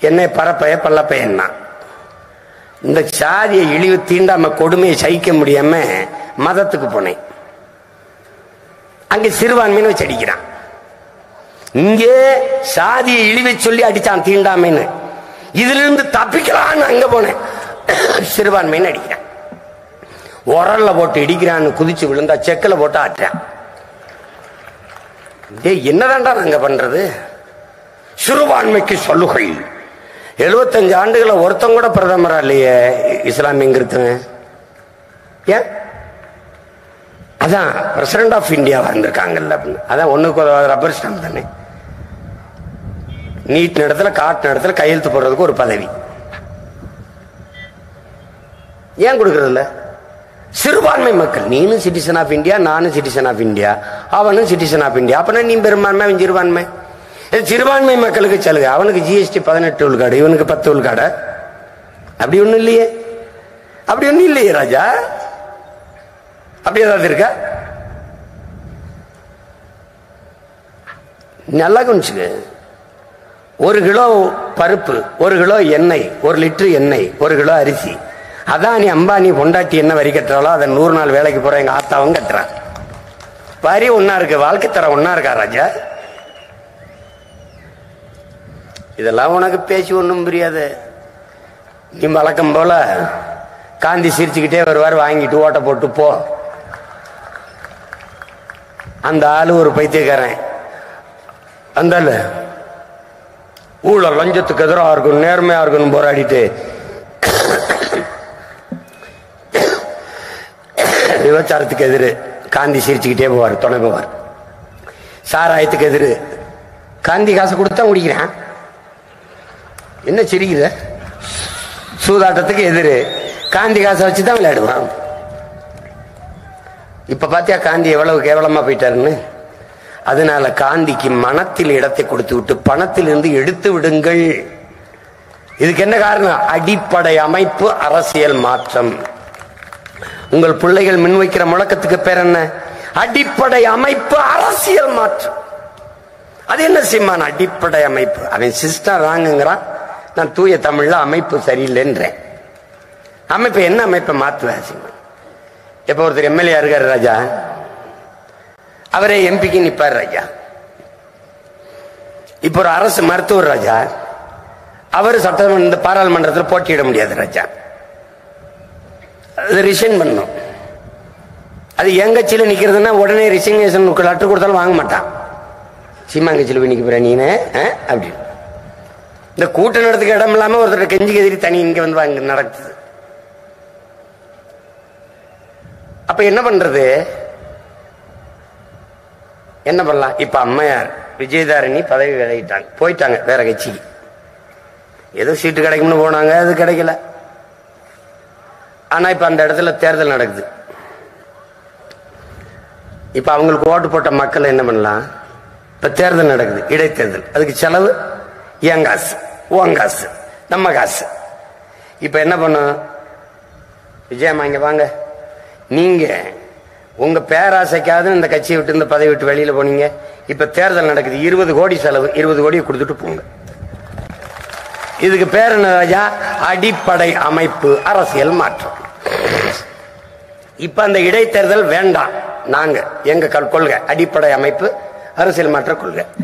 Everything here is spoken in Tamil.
என்னை பரப்பைய பல்லப்பையன்னா. இந்த சாதியை இழிவு தீண்டாம கொடுமையை சகிக்க முடியாம மதத்துக்கு போனேன். அங்க சிறுபான்மைன்னு வச்சு அடிக்கிறான். இங்கே சாதியை இழிவை சொல்லி அடிச்சான் தீண்டாமைன்னு. இதுல இருந்து தப்பிக்கலான்னு அங்க போனேன், சிறுபான்மைன்னு அடிக்கிறான். உரல்ல போட்டு இடிக்கிறான்னு குதிச்சு விழுந்தா செக்கில போட்டு ஆட்டுறான். என்னதான்டா நாங்க பண்றது? சிறுபான்மைக்கு சலுகை. 75 ஆண்டுகளை ஒருத்தங்க கூட பிரதமரா இல்லையே இஸ்லாமியங்கிறதுங்க. ஏன்? அதான் பிரசிடென்ட் ஆஃப் இந்தியா வந்திருக்காங்கல்ல. அதான் ஒண்ணுக்கு ரப்பர் ஸ்டாம்ப் தானே. நீட் இடத்துல காட்டு இடத்துல கையெழுத்து போடுறதுக்கு ஒரு பதவி ஏன் கொடுக்கறதில்ல? சிறுபான்மை மக்கள், நீனும் சிட்டிசன் ஆஃப் இந்தியா, நானும் சிட்டிசன் ஆஃப் இந்தியா, அவனும் சிட்டிசன் ஆஃப் இந்தியா. அப்பனா நீ பெரும்பான்மை, அவன் சிறுபான்மை. சிறுபான்மை மக்களுக்கு சலுகை. அவனுக்கு ஜிஎஸ்டி 18 விழுக்காடு, இவனுக்கு 10 விழுக்காடு. அப்படி ஒண்ணும் இல்லையே, அப்படி ஒண்ணும் இல்லையே ராஜா. அப்படி ஏதாவது இருக்கா? நல்லா கவனிச்சுக்க. 1 கிலோ பருப்பு, 1 கிலோ எண்ணெய், 1 லிட்டர் எண்ணெய், 1 கிலோ அரிசி. அதான் நீ அம்பானி பொண்டாட்டி என்ன வரி கட்டுறாளோ அதை 100 நாள் வேலைக்கு போற எங்க ஆத்தாவும் கட்டுறான். வரி ஒன்னா இருக்கு, வாழ்க்கை தரம் ஒன்னா இருக்கா ராஜா? இதெல்லாம் உனக்கு பேசி ஒண்ணும் புரியாது. நீ வழக்கம் போல காந்தி சிரிச்சுக்கிட்டே வருவார், வாங்கிட்டு ஓட்ட போட்டு போ. அந்த ஆளு ஒரு பைத்தியக்காரன். அந்த ஊழல் லஞ்சத்துக்கு எதிராக இருக்கணும், நேர்மையா இருக்கணும் போராடிட்டு விபச்சாரத்துக்கு எதிரு காந்தி சிரிச்சுக்கிட்டே போவார், துணை போவார். சாராயத்துக்கு எதிரு காந்தி காசு கொடுத்தா குடிக்கிறான். என்ன சிரிக்குது? சூதாட்டத்துக்கு எதிரு காந்தி காசை வச்சுதான் விளையாடுவான். இப்ப பாத்தியா காந்தி எவ்வளவு கேவலமா போயிட்டாருன்னு. அதனால காந்திக்கு மனத்தில் இடத்தை கொடுத்து விட்டு பணத்தில் இருந்து எடுத்து விடுங்கள். இதுக்கு என்ன காரணம்? அடிப்படை அமைப்பு அரசியல் மாற்றம். உங்கள் பிள்ளைகள் முன்வைக்கிற முழக்கத்துக்கு பேர் என்ன? அடிப்படை அமைப்பு அரசியல் மாற்றம். அது என்ன செய்வான்? அடிப்படை அமைப்பு. அவன் சிஸ்டர் ராங்குங்கிறான், நான் தூய தமிழ்ல அமைப்பு சரியில்லைன்றேன். அமைப்பு என்ன அமைப்பை மாத்துவேன்? இப்ப ஒருத்தர் எம்எல்ஏ இருக்காரு ராஜா, அவரே எம்பிக்கு நிப்பாரு ராஜா. இப்ப ஒரு அரசு மருத்துவர் ராஜா, அவரு சட்டமன்ற பாராளுமன்றத்தில் போட்டியிட முடியாது ராஜா. அது ரிசைன் பண்ணணும். அது என் கட்சியில நிக்கிறதுன்னா உடனே ரிசைனேஷன் லெட்டர் கொடுத்தாலும் வாங்க மாட்டான். சீமாங்கட்சியில் போய் நிக்க போற நீனு அப்படின்னு. இந்த கூட்டம் நடத்துக்கு இடம் இல்லாம ஒருத்தர் கெஞ்சி எதிரி தனி இங்க வந்து வாங்க நடக்குது. அப்ப என்ன பண்றது? என்ன பண்ணலாம்? இப்ப அம்மையார் விஜயதாரணி பதவி விலகிட்டாங்க, போயிட்டாங்க வேற கட்சிக்கு. ஏதோ சீட்டு கிடைக்கும்னு போனாங்க, அது கிடைக்கல. ஆனா இப்ப அந்த இடத்துல தேர்தல் நடக்குது. இப்ப அவங்களுக்கு ஓட்டு போட்ட மக்கள் என்ன பண்ணலாம்? இப்ப தேர்தல் நடக்குது, இடைத்தேர்தல். அதுக்கு செலவு என் காசு, உன் காசு, நம்ம காசு. இப்ப என்ன பண்ணும்? விஜயம்மா இங்க வாங்க, நீங்க உங்க பேராசைக்காவது இந்த கட்சியை விட்டு இந்த பதவி விட்டு வெளியில போனீங்க. இப்ப தேர்தல் நடக்குது, 20 கோடி செலவு, 20 கோடியை கொடுத்துட்டு போங்க. இதுக்கு பேர் என்ன ராஜா? அடிப்படை அமைப்பு அரசியல் மாற்றம். இப்ப அந்த இடைத்தேர்தல் வேண்டாம். நாங்க எங்க கொள்கை அடிப்படை அமைப்பு அரசியல் மாற்ற கொள்கை.